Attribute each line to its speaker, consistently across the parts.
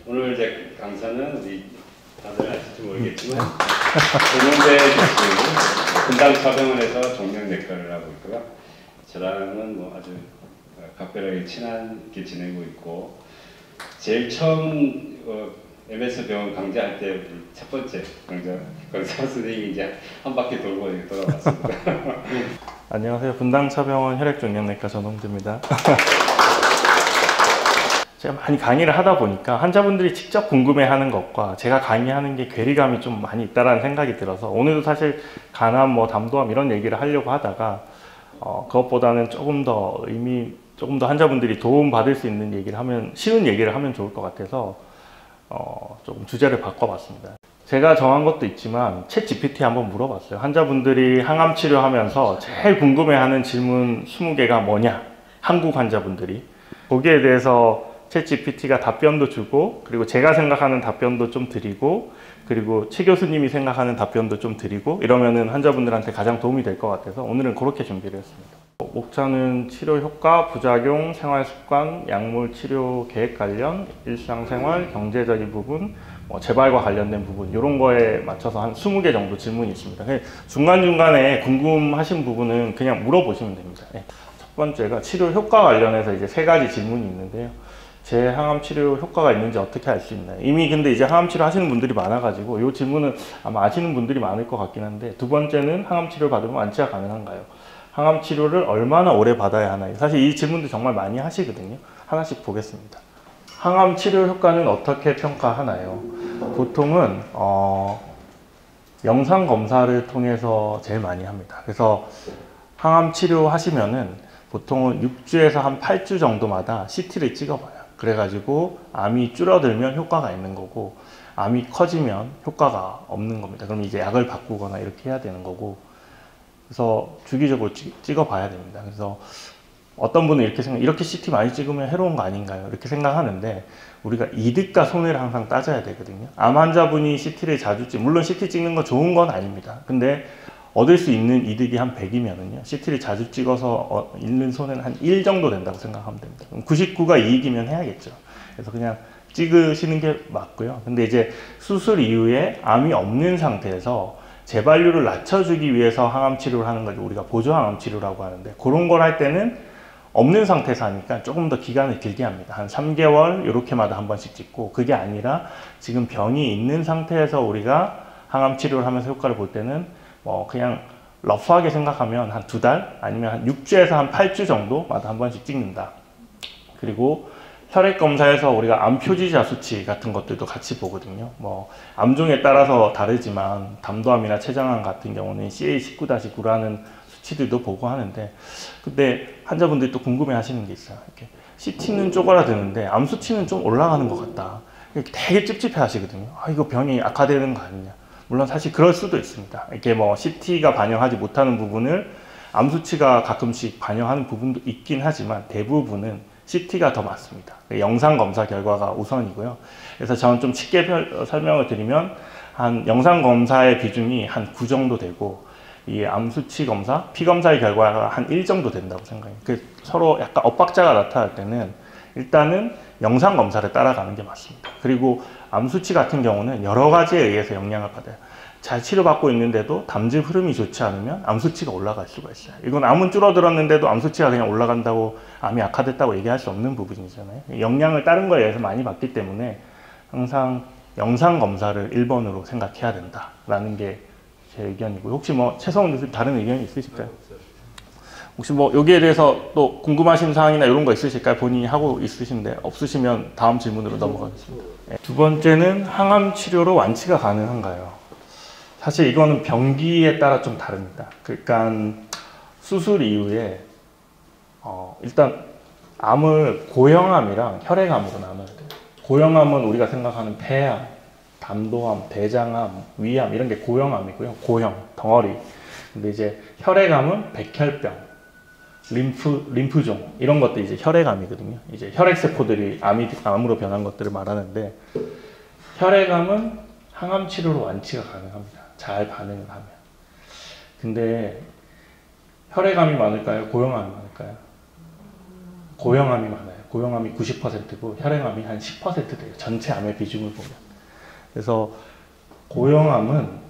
Speaker 1: 오늘 이제 강사는 우리 다들 아실지 모르겠지만 정명대 교수 분당차병원에서 정형내과를 하고 있고요. 저랑은 뭐 아주 각별하게 친하게 지내고 있고, 제일 처음 MS 병원 강좌할 때 첫 번째 강사 선생님이 이제 한 바퀴 돌고 돌아왔습니다.
Speaker 2: 안녕하세요. 분당차병원 혈액종양내과 전홍주입니다. 제가 많이 강의를 하다 보니까 환자분들이 직접 궁금해하는 것과 제가 강의하는 게 괴리감이 좀 많이 있다는 생각이 들어서 오늘도 사실 간암, 담도암 이런 얘기를 하려고 하다가 그것보다는 조금 더 환자분들이 도움 받을 수 있는 얘기를 하면, 쉬운 얘기를 하면 좋을 것 같아서 조금 주제를 바꿔봤습니다. 제가 정한 것도 있지만 챗 GPT에 한번 물어봤어요. 환자분들이 항암 치료하면서 제일 궁금해하는 질문 20개가 뭐냐? 한국 환자분들이. 거기에 대해서 챗 GPT가 답변도 주고, 그리고 제가 생각하는 답변도 좀 드리고, 그리고 최 교수님이 생각하는 답변도 좀 드리고, 이러면은 환자분들한테 가장 도움이 될 것 같아서 오늘은 그렇게 준비를 했습니다. 목차는 치료 효과, 부작용, 생활습관, 약물 치료 계획 관련, 일상생활, 경제적인 부분, 재발과 관련된 부분, 이런 거에 맞춰서 한 20개 정도 질문이 있습니다. 중간중간에 궁금하신 부분은 그냥 물어보시면 됩니다. 첫 번째가 치료 효과 관련해서 이제 3가지 질문이 있는데요. 제 항암 치료 효과가 있는지 어떻게 알 수 있나요? 이미 근데 이제 항암 치료 하시는 분들이 많아가지고 이 질문은 아마 아시는 분들이 많을 것 같긴 한데, 두 번째는 항암 치료 받으면 완치가 가능한가요? 항암 치료를 얼마나 오래 받아야 하나요? 사실 이 질문도 정말 많이 하시거든요. 하나씩 보겠습니다. 항암 치료 효과는 어떻게 평가하나요? 보통은 영상 검사를 통해서 제일 많이 합니다. 그래서 항암 치료 하시면은 보통은 6주에서 한 8주 정도마다 CT를 찍어봐요. 그래가지고 암이 줄어들면 효과가 있는 거고, 암이 커지면 효과가 없는 겁니다. 그럼 이제 약을 바꾸거나 이렇게 해야 되는 거고, 그래서 주기적으로 찍어봐야 됩니다. 그래서 어떤 분은 이렇게 CT 많이 찍으면 해로운 거 아닌가요? 이렇게 생각하는데, 우리가 이득과 손해를 항상 따져야 되거든요. 암 환자분이 CT를 자주 물론 CT 찍는 거 좋은 건 아닙니다. 근데 얻을 수 있는 이득이 한 100이면은요, CT를 자주 찍어서 잃는 손해는 한 1 정도 된다고 생각하면 됩니다. 그럼 99가 이익이면 해야겠죠. 그래서 그냥 찍으시는 게 맞고요. 근데 이제 수술 이후에 암이 없는 상태에서 재발률을 낮춰주기 위해서 항암 치료를 하는 걸 우리가 보조 항암 치료라고 하는데, 그런 걸 할 때는 없는 상태에서 하니까 조금 더 기간을 길게 합니다. 한 3개월 이렇게마다 한 번씩 찍고, 그게 아니라 지금 병이 있는 상태에서 우리가 항암 치료를 하면서 효과를 볼 때는 그냥 러프하게 생각하면 한 2달 아니면 한 6주에서 한 8주 정도마다 한 번씩 찍는다. 그리고 혈액 검사에서 우리가 암 표지자 수치 같은 것들도 같이 보거든요. 암종에 따라서 다르지만 담도암이나 췌장암 같은 경우는 CA19-9라는 수치들도 보고 하는데, 근데 환자분들이 또 궁금해 하시는 게 있어요. 이렇게 CT는 쪼그라드는데 암 수치는 좀 올라가는 것 같다. 되게 찝찝해 하시거든요. 이거 병이 악화되는 거 아니냐. 물론 사실 그럴 수도 있습니다. 이렇게 CT가 반영하지 못하는 부분을 암 수치가 가끔씩 반영하는 부분도 있긴 하지만 대부분은 CT가 더 맞습니다. 영상 검사 결과가 우선이고요. 그래서 저는 좀 쉽게 설명을 드리면, 한 영상 검사의 비중이 한 9 정도 되고, 이 암 수치 검사, 피 검사의 결과가 한 1 정도 된다고 생각해요. 서로 약간 엇박자가 나타날 때는 일단은 영상 검사를 따라가는 게 맞습니다. 그리고 암 수치 같은 경우는 여러 가지에 의해서 영향을 받아요. 잘 치료받고 있는데도 담즙 흐름이 좋지 않으면 암 수치가 올라갈 수가 있어요. 이건 암은 줄어들었는데도 암 수치가 그냥 올라간다고 암이 악화됐다고 얘기할 수 없는 부분이잖아요. 영향을 다른 거에 의해서 많이 받기 때문에 항상 영상 검사를 1번으로 생각해야 된다라는 게 제 의견이고요. 혹시 최성훈 교수님 다른 의견이 있으실까요? 혹시 여기에 대해서 또 궁금하신 사항이나 이런 거 있으실까요? 본인이 하고 있으신데 없으시면 다음 질문으로 넘어가겠습니다. 두 번째는 항암 치료로 완치가 가능한가요? 사실 이거는 병기에 따라 좀 다릅니다. 그러니까 수술 이후에 일단 암을 고형암이랑 혈액암으로 나눠야 돼요. 고형암은 우리가 생각하는 폐암, 담도암, 대장암, 위암 이런 게 고형암이고요. 고형, 덩어리. 근데 이제 혈액암은 백혈병, 림프종 이런 것들이 이제 혈액암이거든요. 이제 혈액세포들이 암으로 변한 것들을 말하는데, 혈액암은 항암 치료로 완치가 가능합니다. 잘 반응을 하면. 근데 혈액암이 많을까요? 고형암이 많을까요? 고형암이 많아요. 고형암이 90%고 혈행암이 한 10% 돼요. 전체 암의 비중을 보면. 그래서 고형암은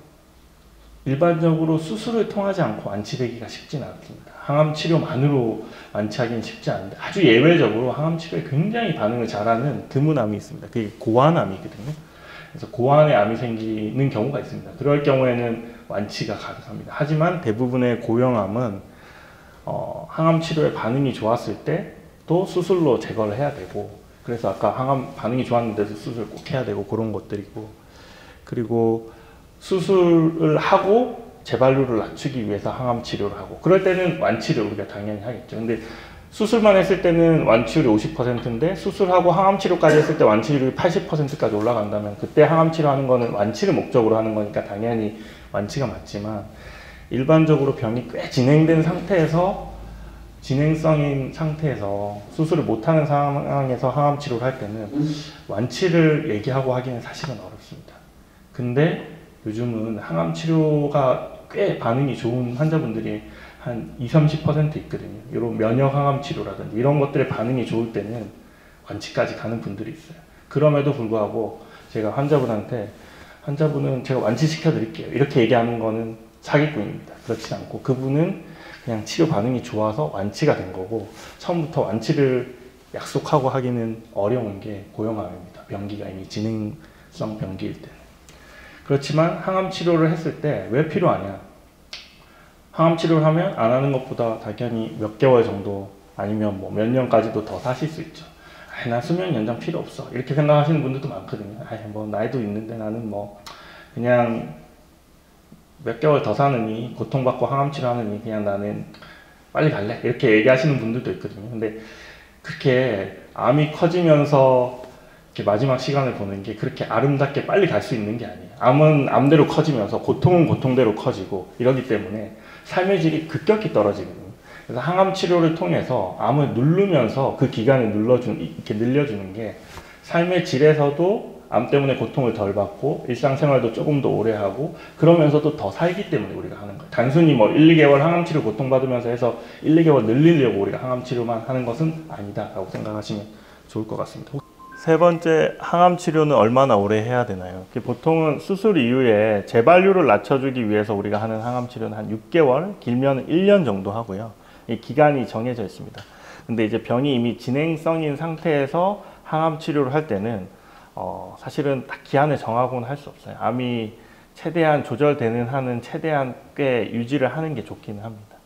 Speaker 2: 일반적으로 수술을 통하지 않고 완치되기가 쉽지는 않습니다. 항암 치료만으로 완치하기는 쉽지 않은데 아주 예외적으로 항암 치료에 굉장히 반응을 잘하는 드문 암이 있습니다. 그게 고환암이거든요. 그래서 고환에 암이 생기는 경우가 있습니다. 그럴 경우에는 완치가 가능합니다. 하지만 대부분의 고형암은 항암 치료에 반응이 좋았을 때 또 수술로 제거를 해야 되고, 그래서 아까 항암 반응이 좋았는데도 수술 꼭 해야 되고 그런 것들이고, 그리고 수술을 하고 재발률을 낮추기 위해서 항암 치료를 하고, 그럴 때는 완치를 우리가 당연히 하겠죠. 근데 수술만 했을 때는 완치율이 50%인데 수술하고 항암 치료까지 했을 때 완치율이 80%까지 올라간다면 그때 항암 치료하는 거는 완치를 목적으로 하는 거니까 당연히 완치가 맞지만, 일반적으로 병이 꽤 진행된 상태에서 진행성인 상태에서 수술을 못하는 상황에서 항암 치료를 할 때는 완치를 얘기하고 하기는 사실은 어렵습니다. 근데 요즘은 항암 치료가 꽤 반응이 좋은 환자분들이 한 20-30% 있거든요. 이런 면역 항암 치료라든지 이런 것들의 반응이 좋을 때는 완치까지 가는 분들이 있어요. 그럼에도 불구하고 제가 환자분은 제가 완치시켜 드릴게요 이렇게 얘기하는 거는 사기꾼입니다. 그렇지 않고 그분은 그냥 치료 반응이 좋아서 완치가 된 거고, 처음부터 완치를 약속하고 하기는 어려운 게 고형암입니다. 병기가 이미 진행성 병기일 때는. 그렇지만 항암 치료를 했을 때 왜 필요하냐? 항암 치료를 하면 안 하는 것보다 당연히 몇 개월 정도 아니면 뭐 몇 년까지도 더 사실 수 있죠. 나 수명 연장 필요 없어 이렇게 생각하시는 분들도 많거든요. 뭐 나이도 있는데 나는 뭐 그냥 몇 개월 더 사느니, 고통받고 항암 치료하느니 그냥 나는 빨리 갈래 이렇게 얘기하시는 분들도 있거든요. 근데 그렇게 암이 커지면서 이렇게 마지막 시간을 보는 게 그렇게 아름답게 빨리 갈 수 있는 게 아니에요. 암은 암대로 커지면서 고통은 고통대로 커지고 이러기 때문에 삶의 질이 급격히 떨어지거든요. 그래서 항암 치료를 통해서 암을 누르면서 그 기간을 이렇게 늘려주는 게 삶의 질에서도 암 때문에 고통을 덜 받고 일상생활도 조금 더 오래 하고 그러면서도 더 살기 때문에 우리가 하는 거예요. 단순히 뭐 1-2개월 항암 치료 고통받으면서 해서 1-2개월 늘리려고 우리가 항암 치료만 하는 것은 아니다 라고 생각하시면 좋을 것 같습니다. 세 번째, 항암 치료는 얼마나 오래 해야 되나요? 보통은 수술 이후에 재발률을 낮춰주기 위해서 우리가 하는 항암 치료는 한 6개월, 길면 1년 정도 하고요. 이 기간이 정해져 있습니다. 근데 이제 병이 이미 진행성인 상태에서 항암 치료를 할 때는 사실은 딱 기한을 정하고는 할 수 없어요. 암이 최대한 조절되는 한은 최대한 꽤 유지를 하는 게 좋기는 합니다.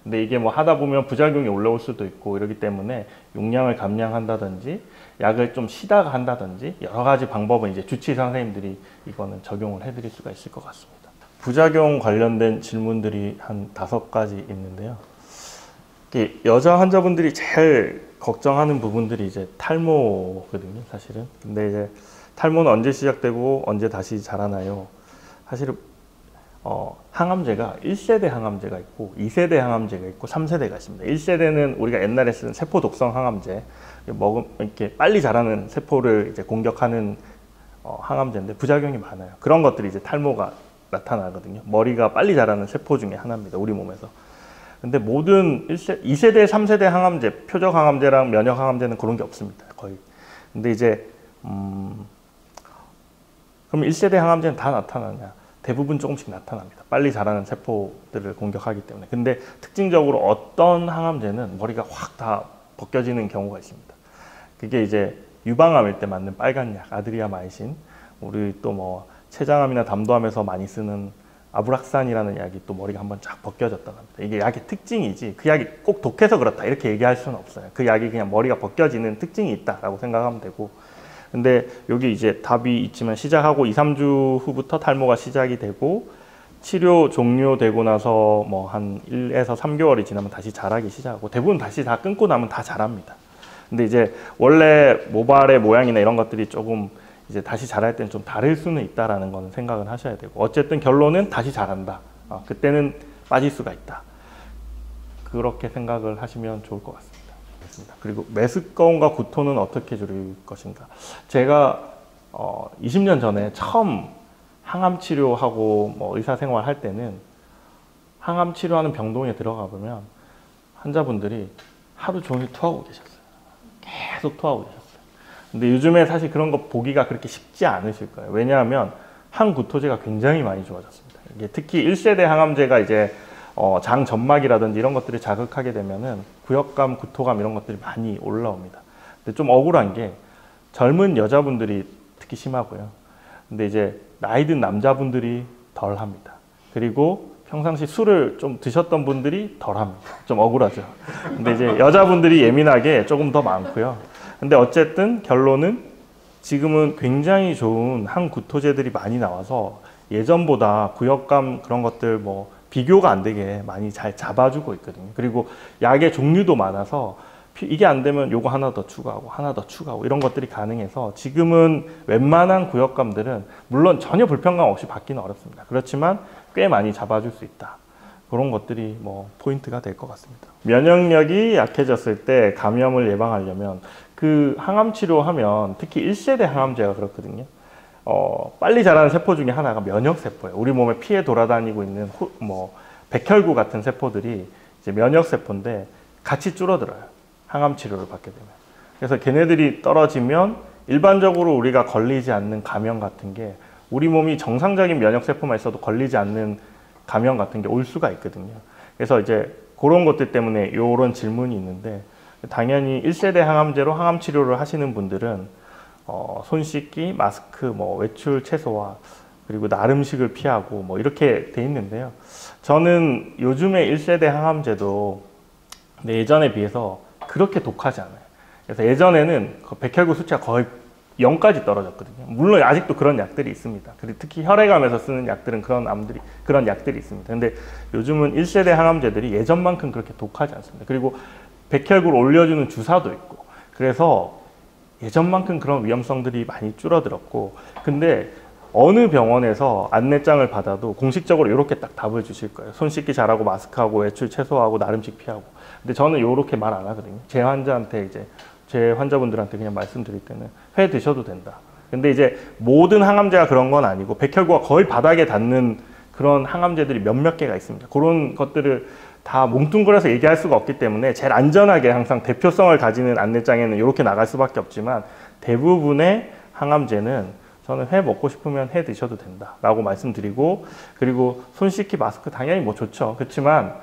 Speaker 2: 근데 이게 뭐 하다 보면 부작용이 올라올 수도 있고 이러기 때문에 용량을 감량한다든지 약을 좀 쉬다가 한다든지 여러 가지 방법은 이제 주치의 선생님들이 이거는 적용을 해드릴 수가 있을 것 같습니다. 부작용 관련된 질문들이 한 5가지 있는데요. 여자 환자분들이 제일 걱정하는 부분들이 이제 탈모거든요, 사실은. 근데 이제 탈모는 언제 시작되고 언제 다시 자라나요? 사실은 항암제가 1세대 항암제가 있고 2세대 항암제가 있고 3세대가 있습니다. 1세대는 우리가 옛날에 쓰는 세포 독성 항암제, 이렇게 빨리 자라는 세포를 이제 공격하는 항암제인데 부작용이 많아요. 그런 것들이 이제 탈모가 나타나거든요. 머리가 빨리 자라는 세포 중에 하나입니다, 우리 몸에서. 근데 모든 2세대, 3세대 항암제, 표적 항암제랑 면역 항암제는 그런 게 없습니다, 거의. 근데 이제 그럼 1세대 항암제는 다 나타나냐? 대부분 조금씩 나타납니다. 빨리 자라는 세포들을 공격하기 때문에. 근데 특징적으로 어떤 항암제는 머리가 확 다 벗겨지는 경우가 있습니다. 그게 이제 유방암일 때 맞는 빨간 약, 아드리아마이신. 우리 또 뭐 췌장암이나 담도암에서 많이 쓰는 아브락산이라는 약이 또 머리가 한번 쫙 벗겨졌다고 합니다. 이게 약의 특징이지 그 약이 꼭 독해서 그렇다 이렇게 얘기할 수는 없어요. 그 약이 그냥 머리가 벗겨지는 특징이 있다라고 생각하면 되고, 근데 여기 이제 답이 있지만 시작하고 2-3주 후부터 탈모가 시작이 되고 치료 종료되고 나서 뭐 한 1에서 3개월이 지나면 다시 자라기 시작하고 대부분 다시 다 끊고 나면 다 자랍니다. 근데 이제 원래 모발의 모양이나 이런 것들이 조금 이제 다시 자랄 때는 좀 다를 수는 있다라는 거는 생각을 하셔야 되고, 어쨌든 결론은 다시 자란다. 그때는 빠질 수가 있다. 그렇게 생각을 하시면 좋을 것 같습니다. 그리고 메스꺼움과 구토는 어떻게 줄일 것인가? 제가 20년 전에 처음 항암 치료하고 뭐 의사생활 할 때는 항암 치료하는 병동에 들어가 보면 환자분들이 하루 종일 토하고 계셨어요. 계속 계속 토하고 계셨어요. 근데 요즘에 사실 그런 거 보기가 그렇게 쉽지 않으실 거예요. 왜냐하면 항구토제가 굉장히 많이 좋아졌습니다. 이게 특히 1세대 항암제가 이제 장 점막이라든지 이런 것들을 자극하게 되면은 구역감, 구토감 이런 것들이 많이 올라옵니다. 근데 좀 억울한 게 젊은 여자분들이 특히 심하고요. 근데 이제 나이 든 남자분들이 덜 합니다. 그리고 평상시 술을 좀 드셨던 분들이 덜 합니다. 좀 억울하죠. 근데 이제 여자분들이 예민하게 조금 더 많고요. 근데 어쨌든 결론은 지금은 굉장히 좋은 항구토제들이 많이 나와서 예전보다 구역감 그런 것들 뭐 비교가 안 되게 많이 잘 잡아주고 있거든요. 그리고 약의 종류도 많아서 이게 안 되면 요거 하나 더 추가하고 하나 더 추가하고 이런 것들이 가능해서 지금은 웬만한 구역감들은 물론 전혀 불편감 없이 받기는 어렵습니다. 그렇지만 꽤 많이 잡아줄 수 있다. 그런 것들이 뭐 포인트가 될 것 같습니다. 면역력이 약해졌을 때 감염을 예방하려면 그 항암 치료하면 특히 1세대 항암제가 그렇거든요. 빨리 자라는 세포 중에 하나가 면역세포예요. 우리 몸에 피해 돌아다니고 있는 백혈구 같은 세포들이 이제 면역세포인데 같이 줄어들어요. 항암 치료를 받게 되면. 그래서 걔네들이 떨어지면 일반적으로 우리가 걸리지 않는 감염 같은 게 우리 몸이 정상적인 면역세포만 있어도 걸리지 않는 감염 같은 게 올 수가 있거든요. 그래서 이제 그런 것들 때문에 이런 질문이 있는데 당연히 1세대 항암제로 항암 치료를 하시는 분들은 손 씻기, 마스크, 외출 최소화, 그리고 날 음식을 피하고 이렇게 돼 있는데요. 저는 요즘에 1세대 항암제도 예전에 비해서 그렇게 독하지 않아요. 그래서 예전에는 백혈구 수치가 거의 0까지 떨어졌거든요. 물론 아직도 그런 약들이 있습니다. 그리고 특히 혈액암에서 쓰는 약들은 그런 약들이 있습니다. 근데 요즘은 1세대 항암제들이 예전만큼 그렇게 독하지 않습니다. 그리고 백혈구를 올려주는 주사도 있고, 그래서 예전만큼 그런 위험성들이 많이 줄어들었고, 근데 어느 병원에서 안내장을 받아도 공식적으로 이렇게 딱 답을 주실 거예요. 손 씻기 잘하고 마스크하고 외출 최소화하고 날 음식 피하고. 근데 저는 이렇게 말 안 하거든요. 제 환자분들한테 그냥 말씀드릴 때는 회 드셔도 된다. 근데 이제 모든 항암제가 그런 건 아니고 백혈구가 거의 바닥에 닿는 그런 항암제들이 몇몇 개가 있습니다. 그런 것들을 다 뭉뚱그려서 얘기할 수가 없기 때문에 제일 안전하게 항상 대표성을 가지는 안내장에는 이렇게 나갈 수밖에 없지만 대부분의 항암제는 저는 회 먹고 싶으면 회 드셔도 된다 라고 말씀드리고, 그리고 손 씻기 마스크 당연히 좋죠. 그렇지만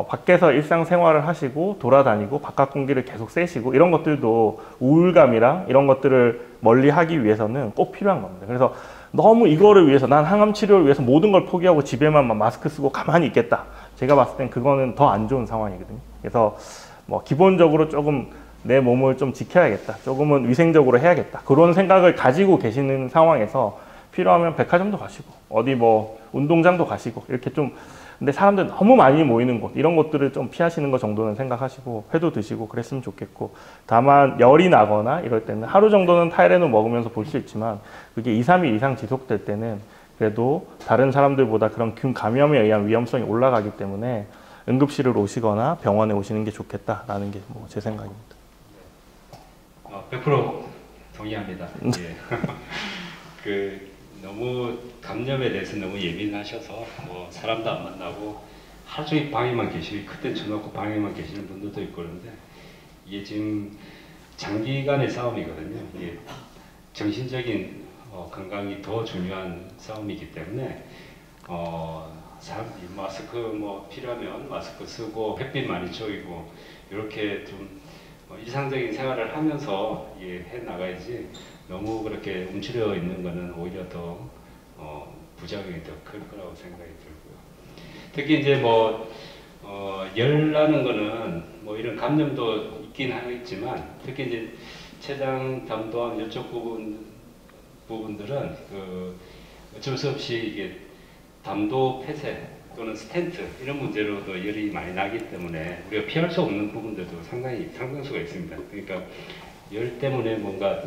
Speaker 2: 밖에서 일상생활을 하시고 돌아다니고 바깥 공기를 계속 쐬시고 이런 것들도 우울감이랑 이런 것들을 멀리 하기 위해서는 꼭 필요한 겁니다. 그래서 너무 이거를 위해서 난 항암 치료를 위해서 모든 걸 포기하고 집에만 마스크 쓰고 가만히 있겠다. 제가 봤을 땐 그거는 더 안 좋은 상황이거든요. 그래서 기본적으로 조금 내 몸을 좀 지켜야겠다. 조금은 위생적으로 해야겠다. 그런 생각을 가지고 계시는 상황에서 필요하면 백화점도 가시고 어디 운동장도 가시고 이렇게 좀, 근데 사람들 너무 많이 모이는 곳 이런 것들을 좀 피하시는 것 정도는 생각하시고 회도 드시고 그랬으면 좋겠고, 다만 열이 나거나 이럴 때는 하루 정도는 타이레놀 먹으면서 볼 수 있지만 그게 2, 3일 이상 지속될 때는 그래도 다른 사람들보다 그런 균 감염에 의한 위험성이 올라가기 때문에 응급실을 오시거나 병원에 오시는 게 좋겠다라는 게 제 생각입니다.
Speaker 1: 100% 동의합니다. 예. 너무 감염에 대해서 너무 예민하셔서 사람도 안 만나고 하루 종일 방에만 계시고 그때 쳐놓고 방에만 계시는 분들도 있고 그런데 이게 지금 장기간의 싸움이거든요. 이게 정신적인 건강이 더 중요한 싸움이기 때문에 마스크 필요하면 마스크 쓰고 햇빛 많이 쬐고 이렇게 좀 일상적인 생활을 하면서 해 나가야지 너무 그렇게 움츠려 있는 거는 오히려 더 부작용이 더 클 거라고 생각이 들고요. 특히 이제 열 나는 거는 이런 감염도 있긴 하겠지만 특히 이제 췌장, 담도암 이쪽 부분들은 어쩔 수 없이 이게 담도 폐쇄 또는 스텐트 이런 문제로도 열이 많이 나기 때문에 우리가 피할 수 없는 부분들도 상당히 상당수가 있습니다. 그러니까 열 때문에 뭔가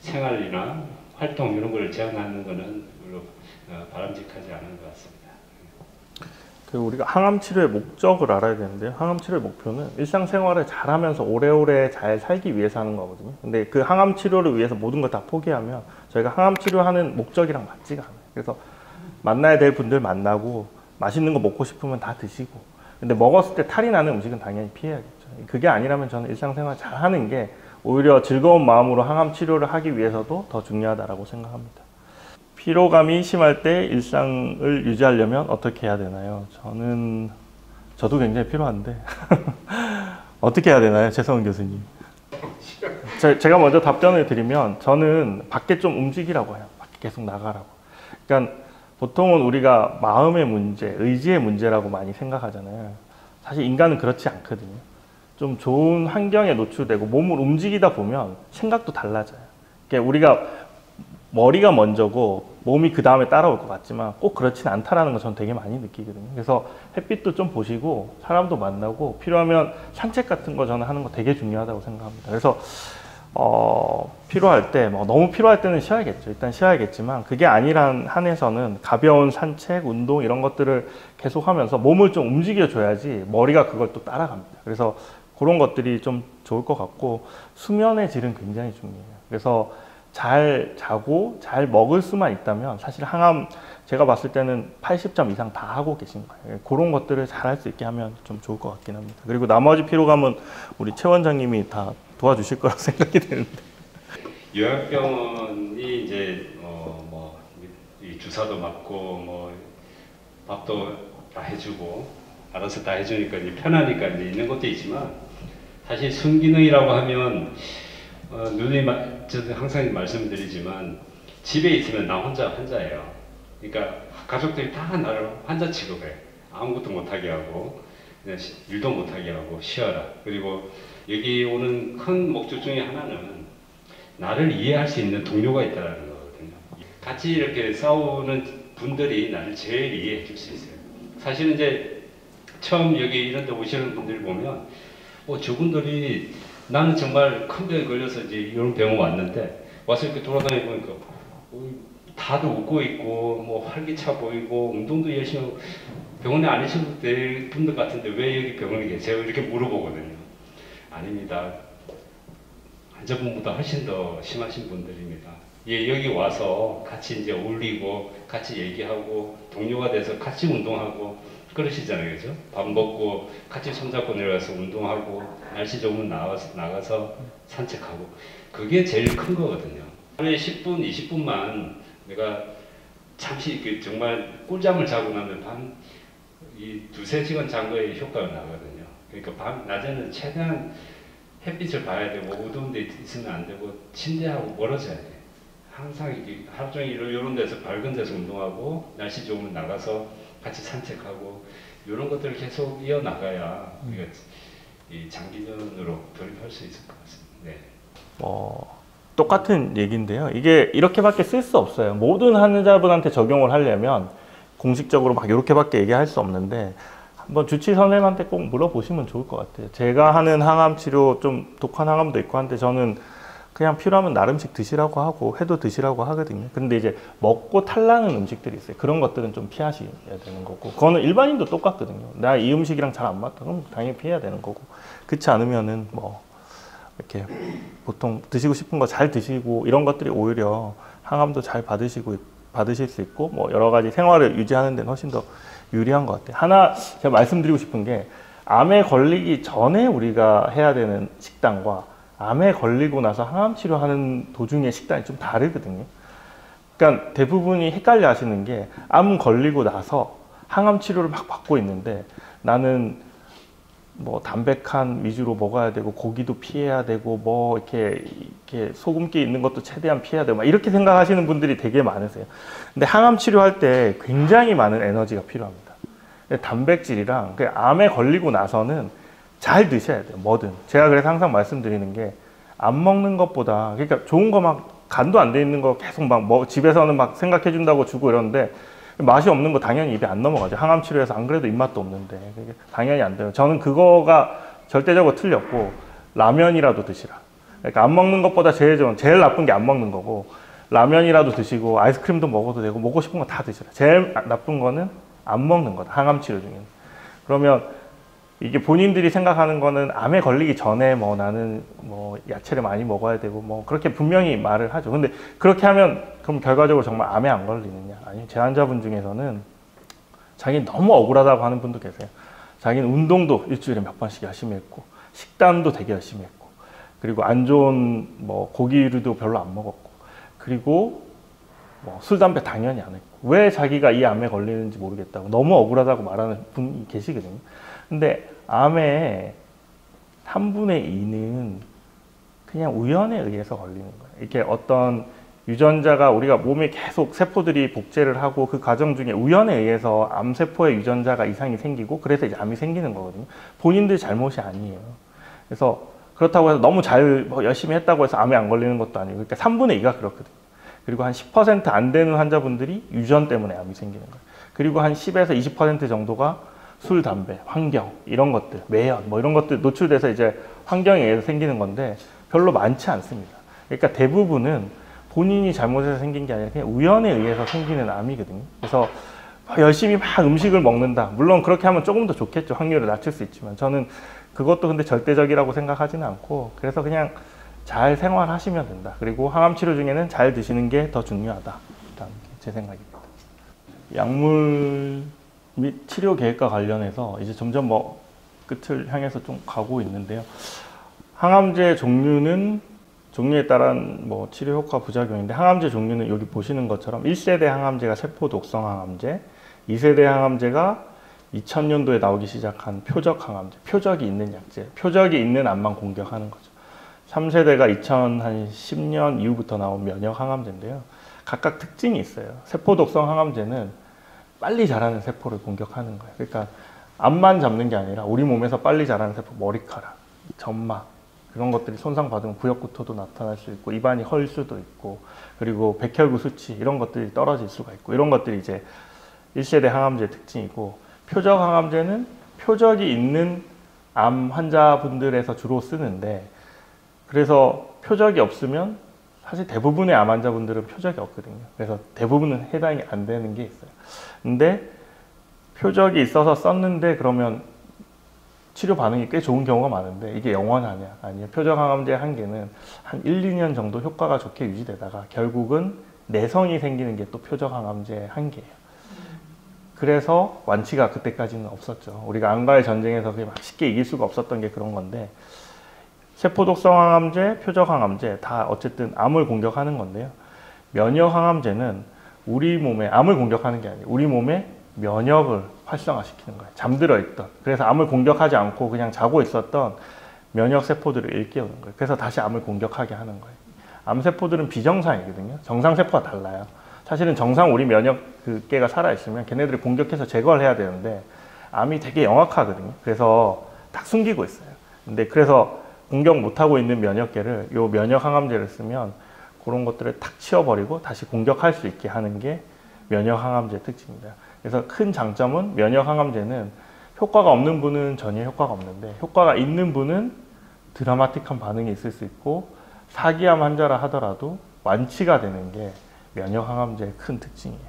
Speaker 1: 생활이나 활동 이런 걸 제한하는 것은 별로 바람직하지 않은 것 같습니다.
Speaker 2: 우리가 항암 치료의 목적을 알아야 되는데요. 항암 치료의 목표는 일상생활을 잘하면서 오래오래 잘 살기 위해서 하는 거거든요. 근데 그 항암 치료를 위해서 모든 걸 다 포기하면 저희가 항암 치료하는 목적이랑 맞지가 않아요. 그래서 만나야 될 분들 만나고 맛있는 거 먹고 싶으면 다 드시고, 근데 먹었을 때 탈이 나는 음식은 당연히 피해야겠죠. 그게 아니라면 저는 일상생활 잘 하는 게 오히려 즐거운 마음으로 항암 치료를 하기 위해서도 더 중요하다고 생각합니다. 피로감이 심할 때 일상을 유지하려면 어떻게 해야 되나요? 저도 굉장히 피로한데 어떻게 해야 되나요? 최성훈 교수님. 제가 먼저 답변을 드리면 저는 밖에 좀 움직이라고 해요. 밖에 계속 나가라고. 그러니까 보통은 우리가 마음의 문제, 의지의 문제라고 많이 생각하잖아요. 사실 인간은 그렇지 않거든요. 좀 좋은 환경에 노출되고 몸을 움직이다 보면 생각도 달라져요. 그러니까 우리가 머리가 먼저고 몸이 그 다음에 따라올 것 같지만 꼭 그렇지는 않다라는 거 저는 되게 많이 느끼거든요. 그래서 햇빛도 좀 보시고 사람도 만나고 필요하면 산책 같은 거 저는 하는 거 되게 중요하다고 생각합니다. 그래서 필요할 때 너무 필요할 때는 쉬어야겠죠. 일단 쉬어야겠지만 그게 아니란 한에서는 가벼운 산책, 운동 이런 것들을 계속하면서 몸을 좀 움직여줘야지 머리가 그걸 또 따라갑니다. 그래서 그런 것들이 좀 좋을 것 같고 수면의 질은 굉장히 중요해요. 그래서 잘 자고 잘 먹을 수만 있다면 사실 항암 제가 봤을 때는 80점 이상 다 하고 계신 거예요. 그런 것들을 잘 할 수 있게 하면 좀 좋을 것 같긴 합니다. 그리고 나머지 피로감은 우리 최 원장님이 다 도와주실 거라고 생각이 되는데.
Speaker 1: 요양병원이 이제 이 주사도 맞고 밥도 다 해주고 알아서 다 해주니까 이제 편하니까 이제 있는 것도 있지만 사실 순기능이라고 하면 저도 항상 말씀드리지만 집에 있으면 나 혼자 환자예요. 그러니까 가족들이 다 나를 환자 취급해. 아무것도 못하게 하고 그냥 일도 못하게 하고 쉬어라. 그리고 여기 오는 큰 목적 중에 하나는 나를 이해할 수 있는 동료가 있다는 거거든요. 같이 이렇게 싸우는 분들이 나를 제일 이해해 줄 수 있어요. 사실은 이제 처음 여기 이런 데 오시는 분들 보면 저분들이 나는 정말 큰 병에 걸려서 이제 이런 병원 왔는데 와서 이렇게 돌아다니 보니까 다들 웃고 있고 활기차 보이고 운동도 열심히 하고 병원에 안 계셔도 될 분들 같은데 왜 여기 병원에 계세요? 이렇게 물어보거든요. 아닙니다. 환자분보다 훨씬 더 심하신 분들입니다. 예, 여기 와서 같이 이제 어울리고 같이 얘기하고 동료가 돼서 같이 운동하고 그러시잖아요, 그죠? 밥 먹고 같이 손잡고 내려가서 운동하고 날씨 좋으면 나가서 산책하고 그게 제일 큰 거거든요. 하루에 10분, 20분만 내가 잠시 정말 꿀잠을 자고 나면 이 2-3시간 잔 거에 효과가 나거든요. 그러니까 낮에는 최대한 햇빛을 봐야 되고 어두운 데 있으면 안 되고 침대하고 멀어져야 돼. 항상 하루 종일 이런 데서 밝은 데서 운동하고 날씨 좋으면 나가서 같이 산책하고 이런 것들을 계속 이어나가야 우리가 이 장기전으로 돌입할 수 있을 것 같습니다. 네.
Speaker 2: 똑같은 얘기인데요. 이게 이렇게밖에 쓸 수 없어요. 모든 환자분한테 적용을 하려면 공식적으로 막 이렇게밖에 얘기할 수 없는데 한번 주치 선생님한테 꼭 물어보시면 좋을 것 같아요. 제가 하는 항암 치료 좀 독한 항암도 있고 한데 저는 그냥 필요하면 나름씩 드시라고 하고 회도 드시라고 하거든요. 근데 이제 먹고 탈나는 음식들이 있어요. 그런 것들은 좀 피하셔야 되는 거고 그거는 일반인도 똑같거든요. 나 이 음식이랑 잘 안 맞다 그럼 당연히 피해야 되는 거고 그렇지 않으면은 이렇게 보통 드시고 싶은 거 잘 드시고 이런 것들이 오히려 항암도 잘 받으실 수 있고 여러 가지 생활을 유지하는 데는 훨씬 더 유리한 것 같아요. 하나 제가 말씀드리고 싶은 게 암에 걸리기 전에 우리가 해야 되는 식단과 암에 걸리고 나서 항암 치료하는 도중의 식단이 좀 다르거든요. 그러니까 대부분이 헷갈려 하시는 게 암 걸리고 나서 항암 치료를 막 받고 있는데 나는 담백한 위주로 먹어야 되고 고기도 피해야 되고 이렇게 소금기 있는 것도 최대한 피해야 되고 이렇게 생각하시는 분들이 되게 많으세요. 근데 항암 치료할 때 굉장히 많은 에너지가 필요합니다. 단백질이랑 암에 걸리고 나서는 잘 드셔야 돼요. 뭐든. 제가 그래서 항상 말씀드리는 게 안 먹는 것보다 그러니까 좋은 거 막 간도 안 돼 있는 거 계속 집에서는 막 생각해 준다고 주고 이러는데 맛이 없는 거 당연히 입에 안 넘어가죠. 항암 치료해서 안 그래도 입맛도 없는데 당연히 안 돼요. 저는 그거가 절대적으로 틀렸고 라면이라도 드시라. 그러니까 안 먹는 것보다 제일 나쁜 게 안 먹는 거고 라면이라도 드시고 아이스크림도 먹어도 되고 먹고 싶은 거 다 드시라. 제일 나쁜 거는 안 먹는 거다. 항암 치료 중에는. 그러면 이게 본인들이 생각하는 거는 암에 걸리기 전에 나는 야채를 많이 먹어야 되고 그렇게 분명히 말을 하죠. 근데 그렇게 하면 그럼 결과적으로 정말 암에 안 걸리느냐? 아니요. 제 환자분 중에서는 자기는 너무 억울하다고 하는 분도 계세요. 자기는 운동도 일주일에 몇 번씩 열심히 했고 식단도 되게 열심히 했고 그리고 안 좋은 뭐 고기류도 별로 안 먹었고, 그리고 뭐 술, 담배 당연히 안 했고, 왜 자기가 이 암에 걸리는지 모르겠다고 너무 억울하다고 말하는 분이 계시거든요. 근데 암의 3분의 2는 그냥 우연에 의해서 걸리는 거예요. 이렇게 어떤 유전자가 우리가 몸에 계속 세포들이 복제를 하고 그 과정 중에 우연에 의해서 암세포의 유전자가 이상이 생기고 그래서 이제 암이 생기는 거거든요. 본인들 잘못이 아니에요. 그래서 그렇다고 해서 너무 뭐 열심히 했다고 해서 암에 안 걸리는 것도 아니고, 그러니까 3분의 2가 그렇거든요. 그리고 한 10% 안 되는 환자분들이 유전 때문에 암이 생기는 거예요. 그리고 한 10에서 20% 정도가 술, 담배, 환경 이런 것들, 매연 뭐 이런 것들 노출돼서 이제 환경에 의해서 생기는 건데 별로 많지 않습니다. 그러니까 대부분은 본인이 잘못해서 생긴 게 아니라 그냥 우연에 의해서 생기는 암이거든요. 그래서 열심히 막 음식을 먹는다. 물론 그렇게 하면 조금 더 좋겠죠. 확률을 낮출 수 있지만 저는 그것도 근데 절대적이라고 생각하지는 않고, 그래서 그냥 잘 생활하시면 된다. 그리고 항암 치료 중에는 잘 드시는 게 더 중요하다. 일단 제 생각입니다. 약물 및 치료 계획과 관련해서 이제 점점 뭐 끝을 향해서 좀 가고 있는데요. 항암제 종류에 따른 뭐 치료 효과 부작용인데, 항암제 종류는 여기 보시는 것처럼 1세대 항암제가 세포 독성 항암제, 2세대 항암제가 2000년도에 나오기 시작한 표적 항암제, 표적이 있는 약제, 표적이 있는 암만 공격하는 거죠. 3세대가 2010년 이후부터 나온 면역 항암제인데요. 각각 특징이 있어요. 세포 독성 항암제는 빨리 자라는 세포를 공격하는 거예요. 그러니까 암만 잡는 게 아니라 우리 몸에서 빨리 자라는 세포, 머리카락, 점막 그런 것들이 손상받으면 부역구토도 나타날 수 있고, 입안이 헐 수도 있고, 그리고 백혈구 수치 이런 것들이 떨어질 수가 있고, 이런 것들이 이제 1세대 항암제의 특징이고, 표적 항암제는 표적이 있는 암 환자분들에서 주로 쓰는데, 그래서 표적이 없으면 사실 대부분의 암 환자분들은 표적이 없거든요. 그래서 대부분은 해당이 안 되는 게 있어요. 근데 표적이 있어서 썼는데 그러면 치료 반응이 꽤 좋은 경우가 많은데 이게 영원하냐? 아니요. 표적 항암제 한계는 한 1, 2년 정도 효과가 좋게 유지되다가 결국은 내성이 생기는 게 또 표적 항암제 한계예요. 그래서 완치가 그때까지는 없었죠. 우리가 암과의 전쟁에서 막 쉽게 이길 수가 없었던 게 그런 건데, 세포독성 항암제, 표적 항암제 다 어쨌든 암을 공격하는 건데요. 면역 항암제는 우리 몸에 암을 공격하는 게 아니에요. 우리 몸에 면역을 활성화시키는 거예요. 잠들어 있던, 그래서 암을 공격하지 않고 그냥 자고 있었던 면역 세포들을 일깨우는 거예요. 그래서 다시 암을 공격하게 하는 거예요. 암 세포들은 비정상이거든요. 정상 세포와 달라요. 사실은 정상 우리 면역계가 살아있으면 걔네들을 공격해서 제거를 해야 되는데 암이 되게 영악하거든요. 그래서 딱 숨기고 있어요. 근데 그래서 공격 못하고 있는 면역계를 요 면역 항암제를 쓰면 그런 것들을 탁 치워버리고 다시 공격할 수 있게 하는 게 면역 항암제의 특징입니다. 그래서 큰 장점은 면역 항암제는 효과가 없는 분은 전혀 효과가 없는데, 효과가 있는 분은 드라마틱한 반응이 있을 수 있고, 사기암 환자라 하더라도 완치가 되는 게 면역 항암제의 큰 특징이에요.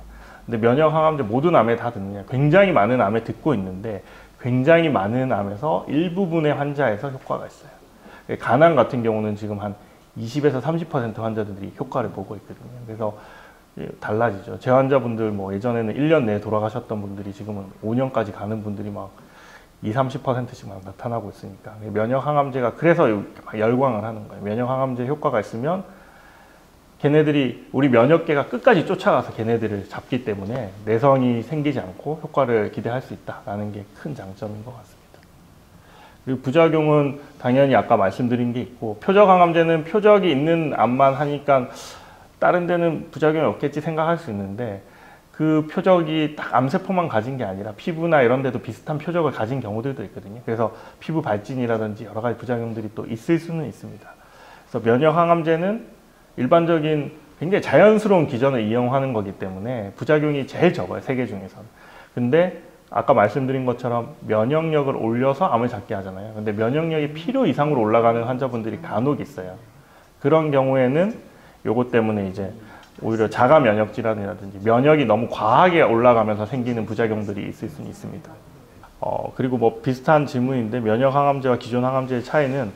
Speaker 2: 근데 면역 항암제 모든 암에 다 듣느냐? 굉장히 많은 암에 듣고 있는데, 굉장히 많은 암에서 일부분의 환자에서 효과가 있어요. 간암 같은 경우는 지금 한 20에서 30% 환자들이 효과를 보고 있거든요. 그래서 달라지죠. 제 환자분들 뭐 예전에는 1년 내에 돌아가셨던 분들이 지금은 5년까지 가는 분들이 막 20, 30%씩 막 나타나고 있으니까, 면역 항암제가 그래서 열광을 하는 거예요. 면역 항암제 효과가 있으면 걔네들이 우리 면역계가 끝까지 쫓아가서 걔네들을 잡기 때문에 내성이 생기지 않고 효과를 기대할 수 있다는 게 큰 장점인 것 같습니다. 그리고 부작용은 당연히 아까 말씀드린 게 있고, 표적 항암제는 표적이 있는 암만 하니까 다른 데는 부작용이 없겠지 생각할 수 있는데, 그 표적이 딱 암세포만 가진 게 아니라 피부나 이런 데도 비슷한 표적을 가진 경우들도 있거든요. 그래서 피부 발진이라든지 여러 가지 부작용들이 또 있을 수는 있습니다. 그래서 면역 항암제는 일반적인 굉장히 자연스러운 기전을 이용하는 거기 때문에 부작용이 제일 적어요, 세계 중에서는. 근데 아까 말씀드린 것처럼 면역력을 올려서 암을 잡게 하잖아요. 근데 면역력이 필요 이상으로 올라가는 환자분들이 간혹 있어요. 그런 경우에는 요것 때문에 이제 오히려 자가 면역 질환이라든지 면역이 너무 과하게 올라가면서 생기는 부작용들이 있을 수는 있습니다. 그리고 뭐 비슷한 질문인데, 면역 항암제와 기존 항암제의 차이는,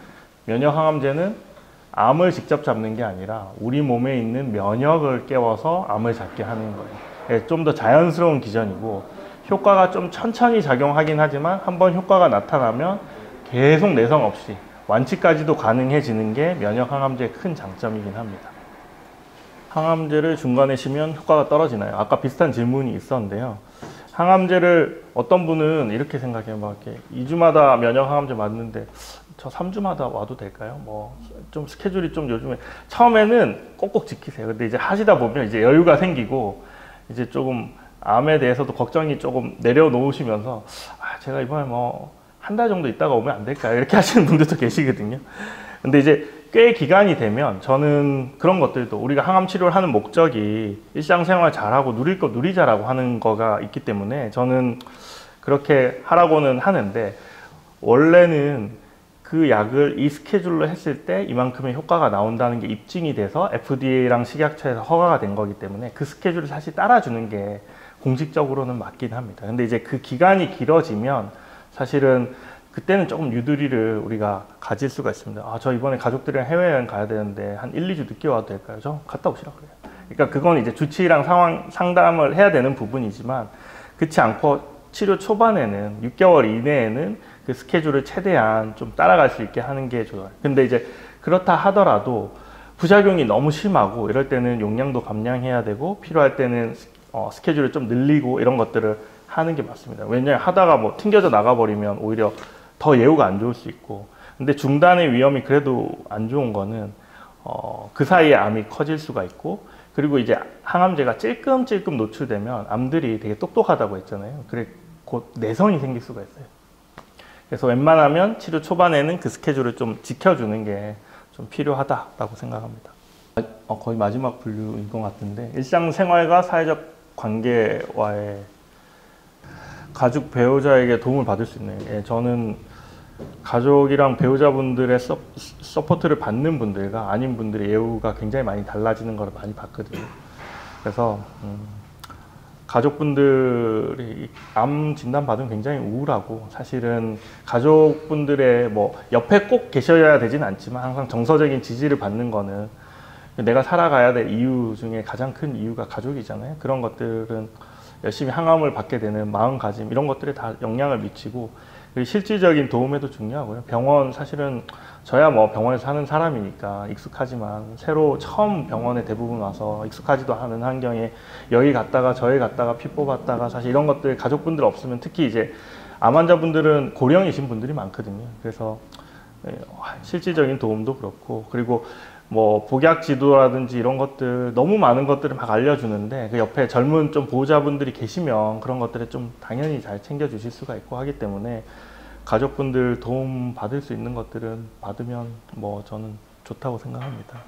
Speaker 2: 면역 항암제는 암을 직접 잡는 게 아니라 우리 몸에 있는 면역을 깨워서 암을 잡게 하는 거예요. 좀 더 자연스러운 기전이고, 효과가 좀 천천히 작용하긴 하지만 한번 효과가 나타나면 계속 내성 없이 완치까지도 가능해지는 게 면역 항암제의 큰 장점이긴 합니다. 항암제를 중간에 쉬면 효과가 떨어지나요? 아까 비슷한 질문이 있었는데요. 항암제를 어떤 분은 이렇게 생각해요. 막 이렇게 2주마다 면역 항암제 맞는데 저 3주마다 와도 될까요? 뭐 좀 스케줄이 좀 요즘에 처음에는 꼭꼭 지키세요. 근데 이제 하시다 보면 이제 여유가 생기고 이제 조금 암에 대해서도 걱정이 조금 내려놓으시면서 제가 이번에 뭐 한 달 정도 있다가 오면 안 될까요? 이렇게 하시는 분들도 계시거든요. 근데 이제 꽤 기간이 되면 저는 그런 것들도 우리가 항암 치료를 하는 목적이 일상생활 잘하고 누릴 거 누리자라고 하는 거가 있기 때문에 저는 그렇게 하라고는 하는데 원래는 그 약을 이 스케줄로 했을 때 이만큼의 효과가 나온다는 게 입증이 돼서 FDA랑 식약처에서 허가가 된 거기 때문에 그 스케줄을 사실 따라주는 게 공식적으로는 맞긴 합니다. 근데 이제 그 기간이 길어지면 사실은 그때는 조금 유두리를 우리가 가질 수가 있습니다. 저 이번에 가족들이랑 해외여행 가야 되는데 한 1, 2주 늦게 와도 될까요? 저 갔다 오시라 그래요. 그러니까 그건 이제 주치의랑 상담을 해야 되는 부분이지만 그렇지 않고 치료 초반에는 6개월 이내에는 그 스케줄을 최대한 좀 따라갈 수 있게 하는 게 좋아요. 근데 이제 그렇다 하더라도 부작용이 너무 심하고 이럴 때는 용량도 감량해야 되고 필요할 때는 스케줄을 좀 늘리고 이런 것들을 하는 게 맞습니다. 왜냐하면 하다가 뭐 튕겨져 나가버리면 오히려 더 예후가 안 좋을 수 있고 근데 중단의 위험이 그래도 안 좋은 거는 그 사이에 암이 커질 수가 있고 그리고 이제 항암제가 찔끔찔끔 노출되면 암들이 되게 똑똑하다고 했잖아요. 그래 곧 내성이 생길 수가 있어요. 그래서 웬만하면 치료 초반에는 그 스케줄을 좀 지켜주는 게 좀 필요하다고 생각합니다. 거의 마지막 분류인 것 같은데 일상생활과 사회적 관계와의 가족 배우자에게 도움을 받을 수 있는 저는 가족이랑 배우자분들의 서포트를 받는 분들과 아닌 분들의 예후가 굉장히 많이 달라지는 걸 많이 봤거든요. 그래서 가족분들이 암 진단 받으면 굉장히 우울하고 사실은 가족분들의 뭐 옆에 꼭 계셔야 되진 않지만 항상 정서적인 지지를 받는 거는 내가 살아가야 될 이유 중에 가장 큰 이유가 가족이잖아요. 그런 것들은 열심히 항암을 받게 되는 마음가짐 이런 것들에 다 영향을 미치고 실질적인 도움에도 중요하고요. 병원 사실은 저야 뭐 병원에서 사는 사람이니까 익숙하지만 새로 처음 병원에 대부분 와서 익숙하지도 않은 환경에 여기 갔다가 저기 갔다가 피 뽑았다가 사실 이런 것들 가족분들 없으면 특히 이제 암 환자분들은 고령이신 분들이 많거든요. 그래서 실질적인 도움도 그렇고 그리고 뭐 복약 지도라든지 이런 것들 너무 많은 것들을 막 알려주는데 그 옆에 젊은 좀 보호자분들이 계시면 그런 것들에 좀 당연히 잘 챙겨주실 수가 있고 하기 때문에 가족분들 도움 받을 수 있는 것들은 받으면 뭐 저는 좋다고 생각합니다.